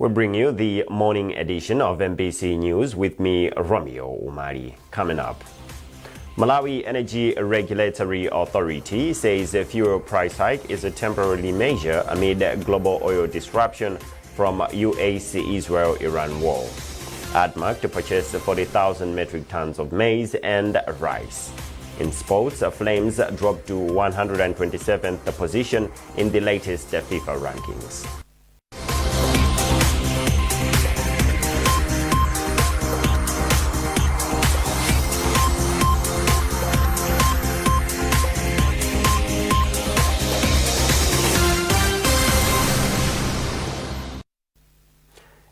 We bring you the morning edition of MBC News with me, Romeo Umari. Coming up, Malawi Energy Regulatory Authority says a fuel price hike is a temporary measure amid global oil disruption from US-Israel-Iran war. ADMAC to purchase 40,000 metric tons of maize and rice. In sports, Flames dropped to 127th position in the latest FIFA rankings.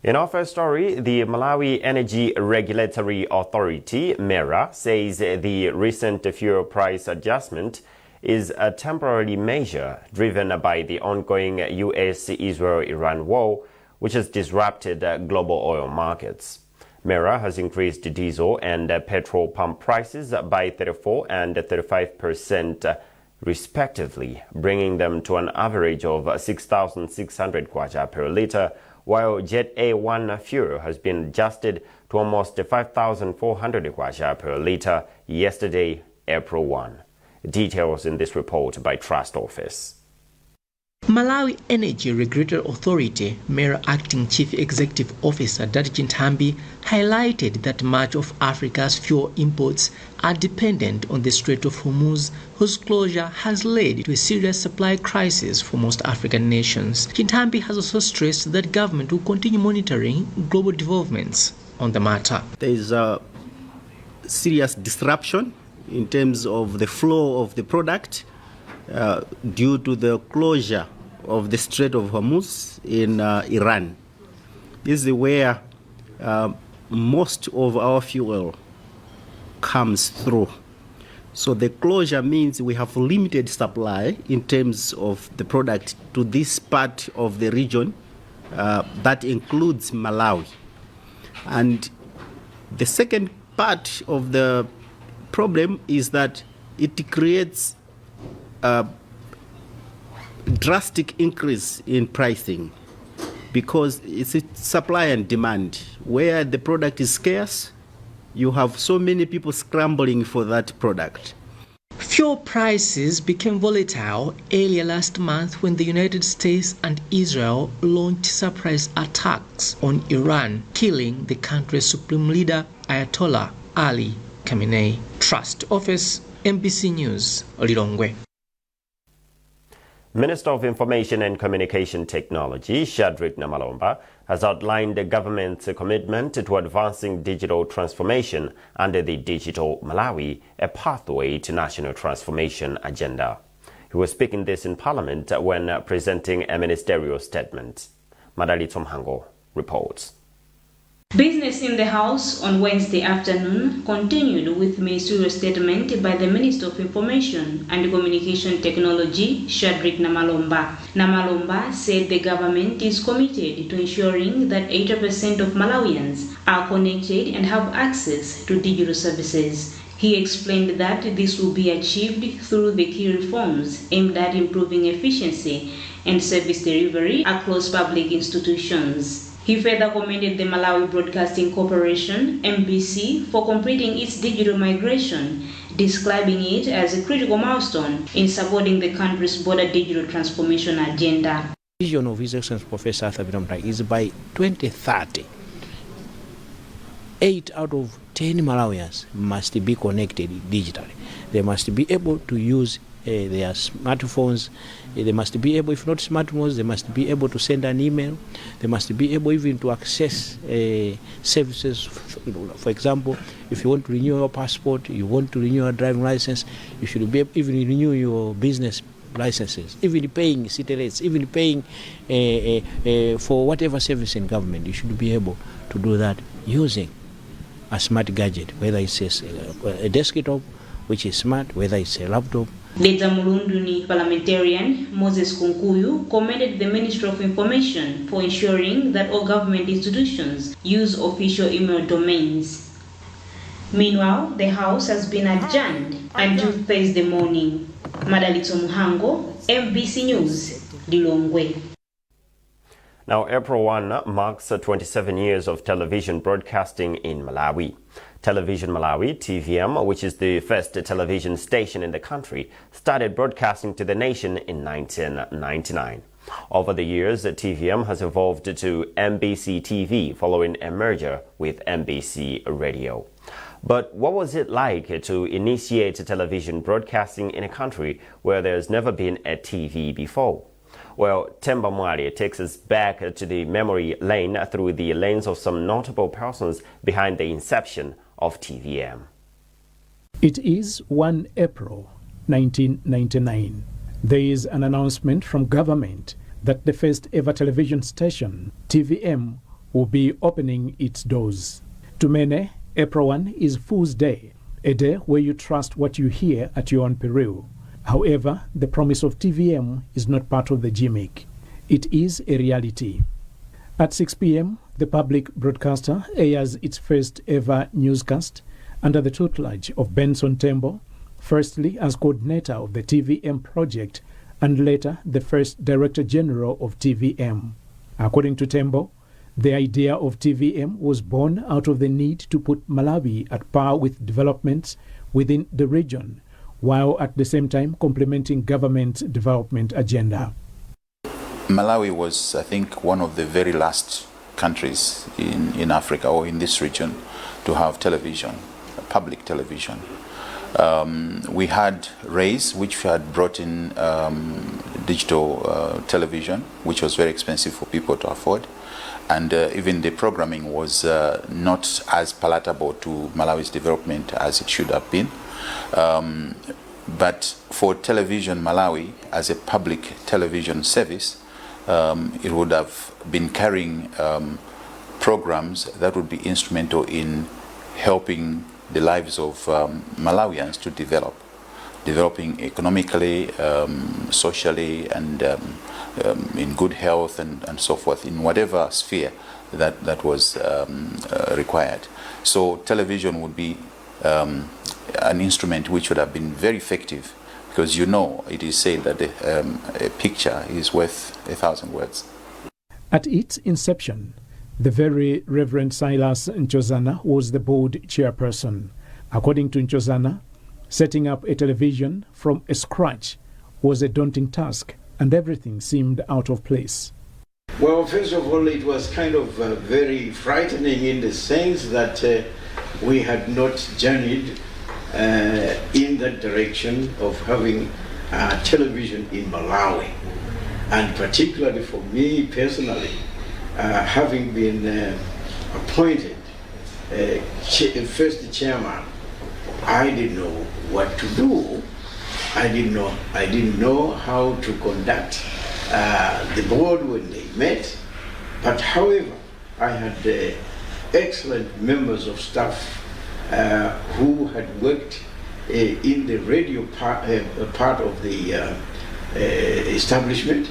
In our first story, the Malawi Energy Regulatory Authority, MERA, says the recent fuel price adjustment is a temporary measure driven by the ongoing US-Israel-Iran war, which has disrupted global oil markets. MERA has increased diesel and petrol pump prices by 34% and 35% respectively, bringing them to an average of 6,600 kwacha per litre, while Jet A1 fuel has been adjusted to almost 5,400 kwacha per litre yesterday, April 1. Details in this report by Trust Office. Malawi Energy Regulatory Authority, MERA Acting Chief Executive Officer Zachitika highlighted that much of Africa's fuel imports are dependent on the Strait of Hormuz, whose closure has led to a serious supply crisis for most African nations. Zachitika has also stressed that government will continue monitoring global developments on the matter. There is a serious disruption in terms of the flow of the product due to the closure of the Strait of Hormuz in Iran. This is where most of our fuel comes through. So the closure means we have limited supply in terms of the product to this part of the region that includes Malawi. And the second part of the problem is that it creates a drastic increase in pricing because it's a supply and demand. Where the product is scarce, you have so many people scrambling for that product. Fuel prices became volatile earlier last month when the United States and Israel launched surprise attacks on Iran, killing the country's supreme leader Ayatollah Ali Khamenei. Trust Office, MBC News, Lilongwe. Minister of Information and Communication Technology, Shadrack Namalomba, has outlined the government's commitment to advancing digital transformation under the Digital Malawi, a pathway to national transformation agenda. He was speaking this in Parliament when presenting a ministerial statement. Madali Tomhango reports. Business in the House on Wednesday afternoon continued with ministerial statement by the Minister of Information and Communication Technology, Shadrack Namalomba. Namalomba said the government is committed to ensuring that 80% of Malawians are connected and have access to digital services. He explained that this will be achieved through the key reforms aimed at improving efficiency and service delivery across public institutions. He further commended the Malawi Broadcasting Corporation, MBC, for completing its digital migration, describing it as a critical milestone in supporting the country's broader digital transformation agenda. The vision of His Excellency Professor Arthur Biramtai is by 2030, 8 out of 10 Malawians must be connected digitally. They must be able to use their smartphones. They must be able, if not smartphones, they must be able to send an email. They must be able even to access services. For example, if you want to renew your passport, you want to renew your driving license, you should be able to even renew your business licenses, even paying city rates, even paying for whatever service in government. You should be able to do that using a smart gadget, whether it's a desktop, which is smart, whether it's a laptop. Leta Mulunduni parliamentarian Moses Kunkuyu commended the Ministry of Information for ensuring that all government institutions use official email domains. Meanwhile, the House has been adjourned until Thursday morning. Madalito Muhango, MBC News, Lilongwe. Now, April 1 marks 27 years of television broadcasting in Malawi. Television Malawi, TVM, which is the first television station in the country, started broadcasting to the nation in 1999. Over the years, TVM has evolved to MBC TV following a merger with MBC Radio. But what was it like to initiate television broadcasting in a country where there's never been a TV before? Well, Tamvani takes us back to the memory lane through the lens of some notable persons behind the inception of TVM. It is 1 April 1999. There is an announcement from government that the first ever television station, TVM, will be opening its doors. To many, April 1 is Fool's Day, a day where you trust what you hear at your own peril. However, the promise of TVM is not part of the gimmick. It is a reality. At 6 p.m., the public broadcaster airs its first ever newscast under the tutelage of Benson Tembo, firstly as coordinator of the TVM project and later the first Director General of TVM. According to Tembo, the idea of TVM was born out of the need to put Malawi at par with developments within the region, while at the same time complementing government's development agenda. Malawi was, I think, one of the very last countries in Africa or in this region to have television, public television. We had RAIS, which had brought in digital television, which was very expensive for people to afford. And even the programming was not as palatable to Malawi's development as it should have been. But for Television Malawi, as a public television service, it would have been carrying programs that would be instrumental in helping the lives of Malawians to developing economically, socially, and in good health and so forth, in whatever sphere that was required. So television would be an instrument which would have been very effective, because it is said that a picture is worth 1,000 words. At its inception, the very Reverend Silas Nchozana was the board chairperson. According to Nchozana, setting up a television from scratch was a daunting task, and everything seemed out of place. Well, first of all, it was kind of very frightening in the sense that we had not journeyed in that direction of having television in Malawi. And particularly for me personally, having been appointed first chairman, I didn't know what to do. I didn't know how to conduct the board when they met. But however, I had excellent members of staff who had worked in the radio part of the establishment,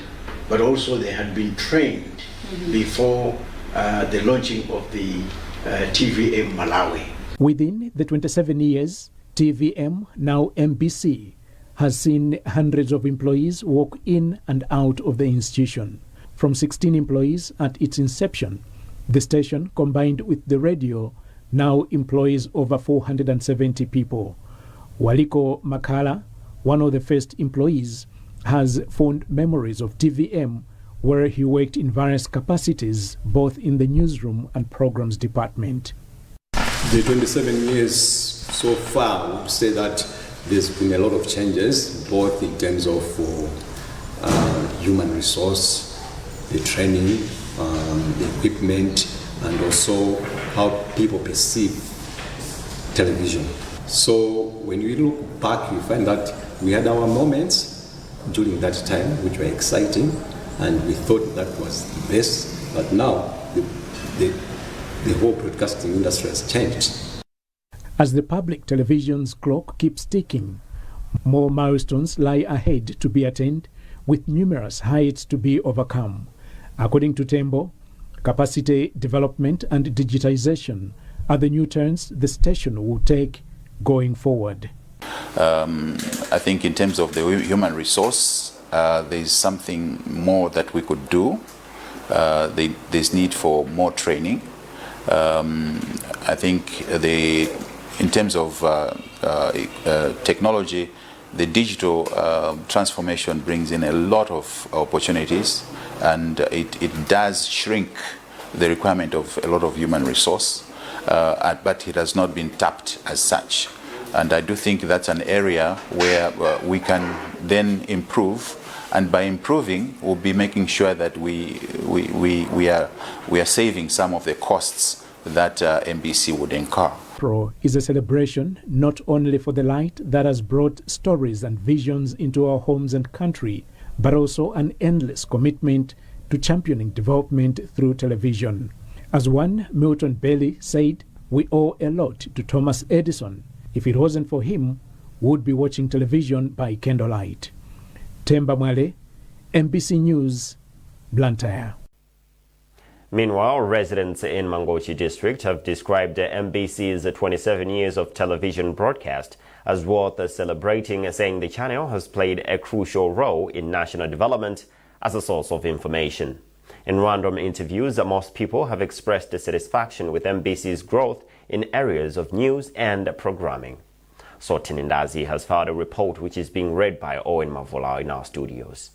but also they had been trained before the launching of the TVM Malawi. Within the 27 years, TVM, now MBC, has seen hundreds of employees walk in and out of the institution. From 16 employees at its inception, the station, combined with the radio, now employs over 470 people. Waliko Makala, one of the first employees, has fond memories of TVM, where he worked in various capacities, both in the newsroom and programs department. The 27 years so far, I would say that there's been a lot of changes, both in terms of human resource, the training, the equipment, and also how people perceive television. So when we look back, we find that we had our moments during that time which were exciting, and we thought that was the best, but now the whole broadcasting industry has changed. As the public television's clock keeps ticking, more milestones lie ahead to be attained, with numerous heights to be overcome. According to Tembo, capacity development and digitization are the new turns the station will take going forward. I think in terms of the human resource, there is something more that we could do there's need for more training. I think in terms of technology, the digital transformation brings in a lot of opportunities, and it does shrink the requirement of a lot of human resource, but it has not been tapped as such. And I do think that's an area where we can then improve, and by improving, we'll be making sure that we are saving some of the costs that MBC would incur. Pro is a celebration not only for the light that has brought stories and visions into our homes and country, but also an endless commitment to championing development through television. As one Milton Bailey said, we owe a lot to Thomas Edison. If it wasn't for him, we would be watching television by candlelight. Temba Mwale, MBC News, Blantyre. Meanwhile, residents in Mangochi district have described MBC's 27 years of television broadcast as worth celebrating, saying the channel has played a crucial role in national development as a source of information. In random interviews, most people have expressed satisfaction with MBC's growth in areas of news and programming. Sotin Ndazi has filed a report which is being read by Owen Mavola in our studios.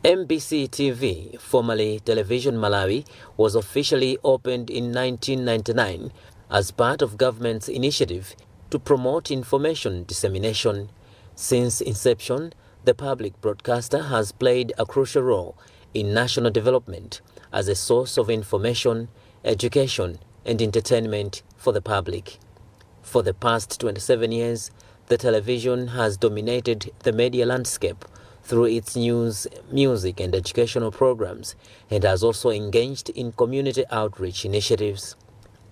MBC TV, formerly Television Malawi, was officially opened in 1999 as part of government's initiative to promote information dissemination. Since inception, the public broadcaster has played a crucial role in national development as a source of information, education, and entertainment for the public. For the past 27 years, the television has dominated the media landscape through its news, music, and educational programs, and has also engaged in community outreach initiatives.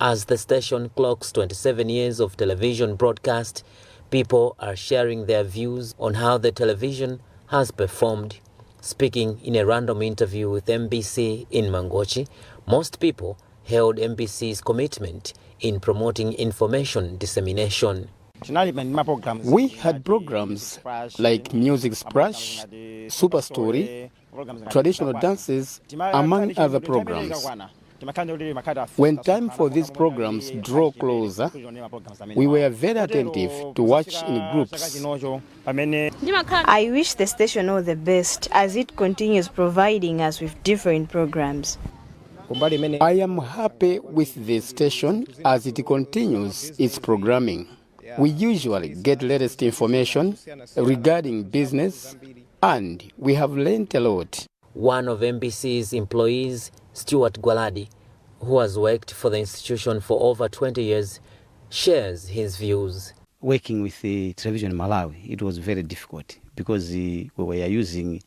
As the station clocks 27 years of television broadcast, people are sharing their views on how the television has performed. Speaking in a random interview with MBC in Mangochi, most people hailed MBC's commitment in promoting information dissemination. We had programs like Music Splash, Super Story, traditional dances, among other programs. When time for these programs drew closer, we were very attentive to watch in groups. I wish the station all the best as it continues providing us with different programs. I am happy with the station as it continues its programming. We usually get latest information regarding business, and we have learned a lot. One of MBC's employees, Stuart Gwaladi, who has worked for the institution for over 20 years, shares his views. Working with the television in Malawi, it was very difficult because we were using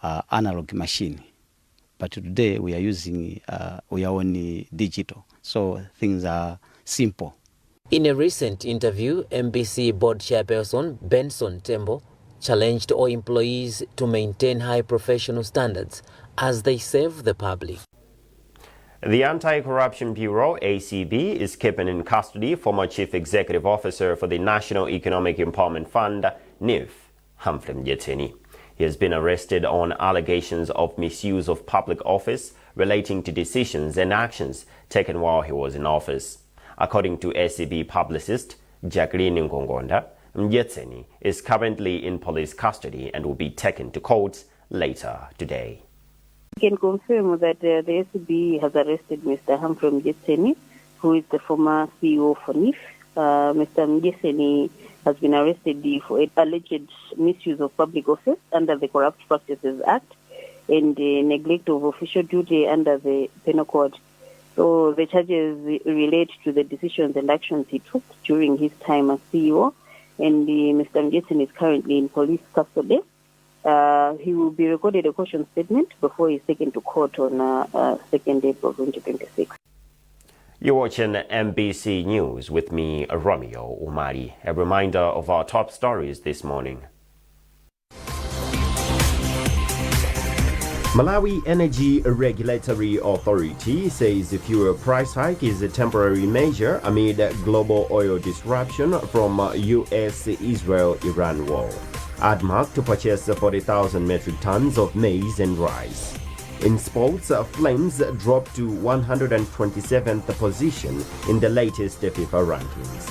analog machine. But today we are only digital, so things are simple. In a recent interview, MBC board chairperson Benson Tembo challenged all employees to maintain high professional standards as they serve the public. The Anti-Corruption Bureau, ACB, is keeping in custody former Chief Executive Officer for the National Economic Empowerment Fund, NEF, Humphrey Mjeteni. He has been arrested on allegations of misuse of public office relating to decisions and actions taken while he was in office. According to ACB publicist Jacqueline Nkongonda, Mjeteni is currently in police custody and will be taken to court later today. We can confirm that the ACB has arrested Mr. Humphrey Mjeteni, who is the former CEO for NEF. Mr. Mjeteni has been arrested for alleged misuse of public office under the Corrupt Practices Act and neglect of official duty under the Penal Code. So the charges relate to the decisions and actions he took during his time as CEO, and Mr. Mjeteni is currently in police custody. He will be recorded a caution statement before he is taken to court on 2nd April 2026. You're watching MBC News with me, Romeo Umari. A reminder of our top stories this morning. Malawi Energy Regulatory Authority says the fuel price hike is a temporary measure amid global oil disruption from US-Israel-Iran war. ADMAC to purchase 40,000 metric tons of maize and rice. In sports, Flames dropped to 127th position in the latest FIFA rankings.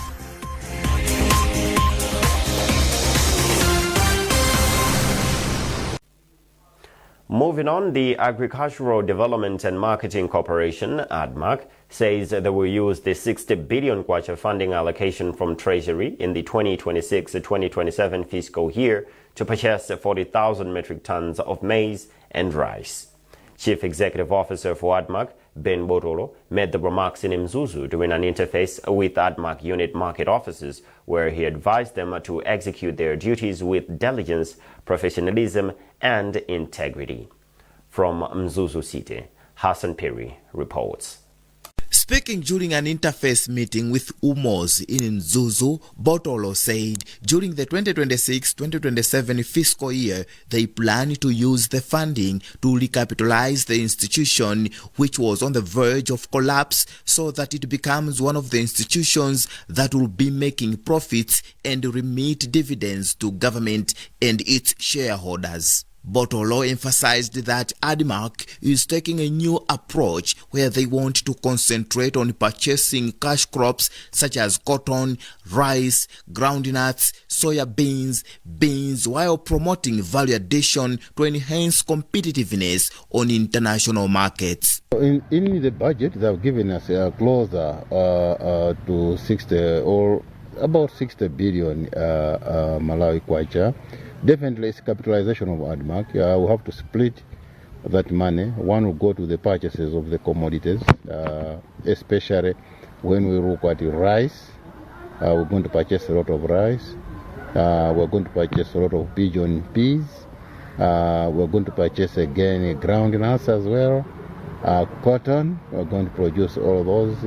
Moving on, the Agricultural Development and Marketing Corporation, ADMAC, says they will use the 60 billion kwacha funding allocation from Treasury in the 2026-2027 fiscal year to purchase 40,000 metric tons of maize and rice. Chief Executive Officer for ADMAC, Ben Botolo, made the remarks in Mzuzu during an interface with ADMAC unit market officers, where he advised them to execute their duties with diligence, professionalism, and integrity. From Mzuzu City, Hassan Piri reports. Speaking during an interface meeting with UMOS in Mzuzu, Botolo said during the 2026-2027 fiscal year, they plan to use the funding to recapitalize the institution, which was on the verge of collapse, so that it becomes one of the institutions that will be making profits and remit dividends to government and its shareholders. Botolo emphasized that ADMAC is taking a new approach where they want to concentrate on purchasing cash crops such as cotton, rice, groundnuts, soya beans, while promoting value addition to enhance competitiveness on international markets. In the budget, they have given us closer to 60 or about 60 billion Malawi kwacha. Definitely, it's capitalization of ADMAC. We have to split that money. One will go to the purchases of the commodities, especially when we look at rice. We're going to purchase a lot of rice. We're going to purchase a lot of pigeon peas. We're going to purchase again groundnuts as well. Cotton, we're going to produce all of those.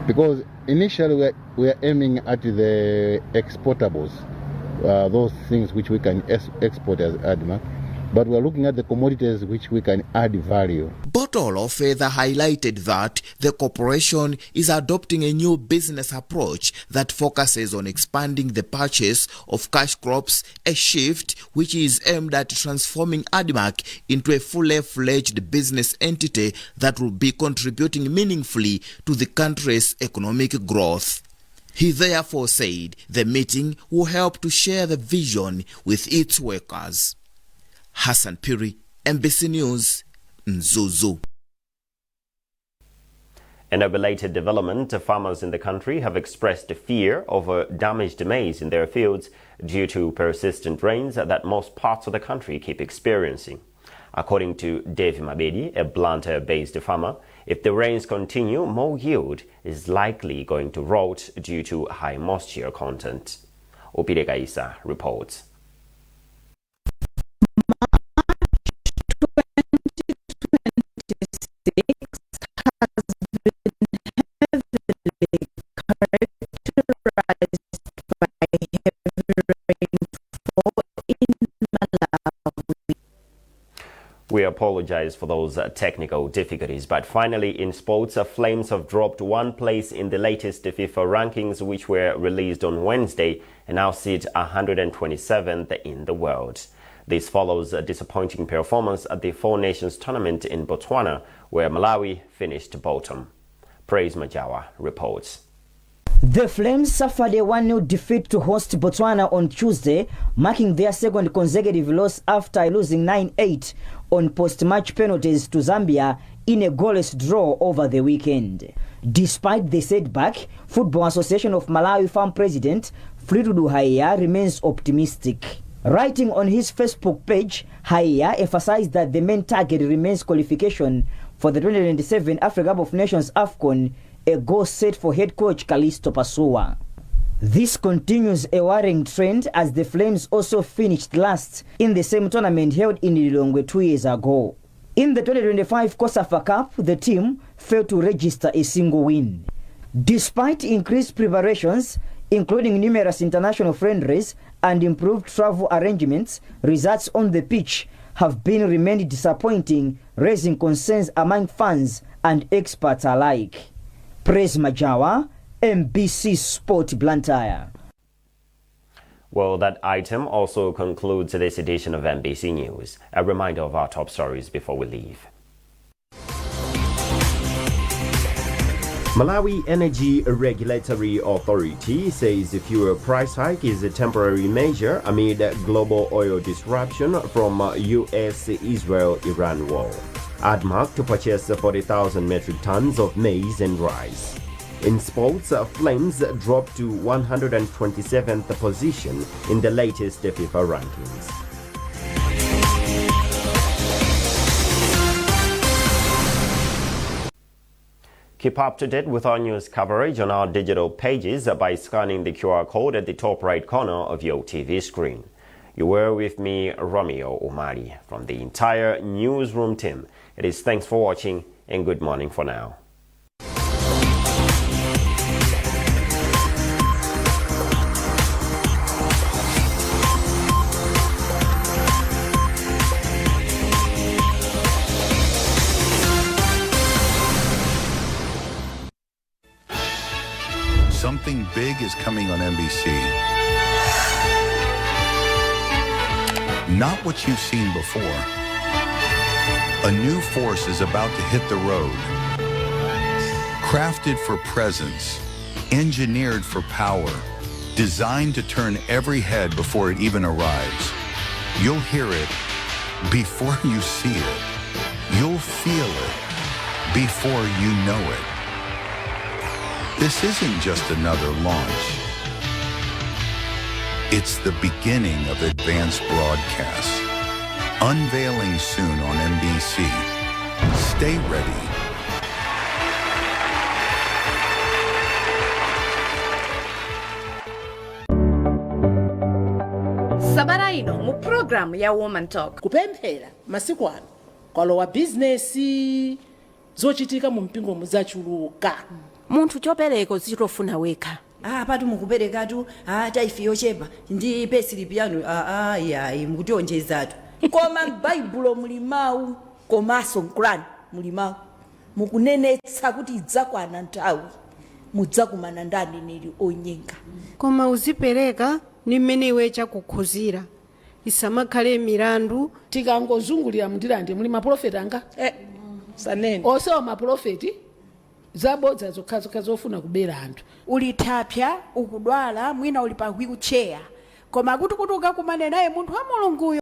Because initially we are aiming at the exportables. Those things which we can export as ADMAC, but we're looking at the commodities which we can add value. Botolo further highlighted that the corporation is adopting a new business approach that focuses on expanding the purchase of cash crops, a shift which is aimed at transforming ADMAC into a fully-fledged business entity that will be contributing meaningfully to the country's economic growth. He therefore said the meeting will help to share the vision with its workers. Hassan Piri, MBC News, Mzuzu. In a related development, farmers in the country have expressed fear over damaged maize in their fields due to persistent rains that most parts of the country keep experiencing. According to Dave Mabedi, a Blantyre-based farmer, if the rains continue, more yield is likely going to rot due to high moisture content. Opireka Isa reports. We apologize for those technical difficulties, but finally in sports, Flames have dropped one place in the latest FIFA rankings, which were released on Wednesday, and now sit 127th in the world. This follows a disappointing performance at the Four Nations tournament in Botswana, where Malawi finished bottom. Praise Majawa reports. The Flames suffered a 1-0 defeat to host Botswana on Tuesday, marking their second consecutive loss after losing 9-8 on post-match penalties to Zambia in a goalless draw over the weekend. Despite the setback, Football Association of Malawi Farm President Fleetwood Haiya remains optimistic. Writing on his Facebook page, Haiya emphasized that the main target remains qualification for the 2027 Africa Cup of Nations AFCON, a goal set for head coach Kalisto Pasua. This continues a worrying trend as the Flames also finished last in the same tournament held in Lilongwe 2 years ago. In the 2025 COSAFA Cup, the team failed to register a single win. Despite increased preparations, including numerous international friendlies and improved travel arrangements, results on the pitch have remained disappointing, raising concerns among fans and experts alike. Praise Majawa, MBC Sport Blantyre. Well, that item also concludes this edition of MBC News. A reminder of our top stories before we leave. Malawi Energy Regulatory Authority says the fuel price hike is a temporary measure amid global oil disruption from US-Israel-Iran war. ADMAC to purchase 40,000 metric tons of maize and rice. In sports, Flames dropped to 127th position in the latest FIFA rankings. Keep up to date with our news coverage on our digital pages by scanning the QR code at the top right corner of your TV screen. You were with me, Romeo Umari, from the entire newsroom team. It is thanks for watching and good morning for now. Something big is coming on NBC. Not what you've seen before. A new force is about to hit the road. Crafted for presence, engineered for power, designed to turn every head before it even arrives. You'll hear it before you see it. You'll feel it before you know it. This isn't just another launch. It's the beginning of advanced broadcasts. Unveiling soon on NBC. Stay ready. Sabara ino mu program ya Woman Talk. Kupemphera masiku ano kwalowa bizinesi zochitika mu mpingo muzachuluka. Munthu chopereka zichitofuna wekha. Patu mukuperekatu taifiyo chepa ndi pesilipi yanu yayi mukutionjezatu. Koma m'Baibulo muli mawu komanso m'Qur'ani muli mawu mukunenetsa kuti idzakwana nthawi mudzakumana ndi aneneri onyenga. Koma uzipereka ni mmene iwe chakukhuzira isamakhale mirandu tikangozungulira mutilande muli maprofeti anga sanene osewa maprofeti zabodza zokhazo zofuna kubera anthu ulithapya ukudwala mwina uli pa wheelchair koma kuti ukakumane naye munthu wa Mulunguyo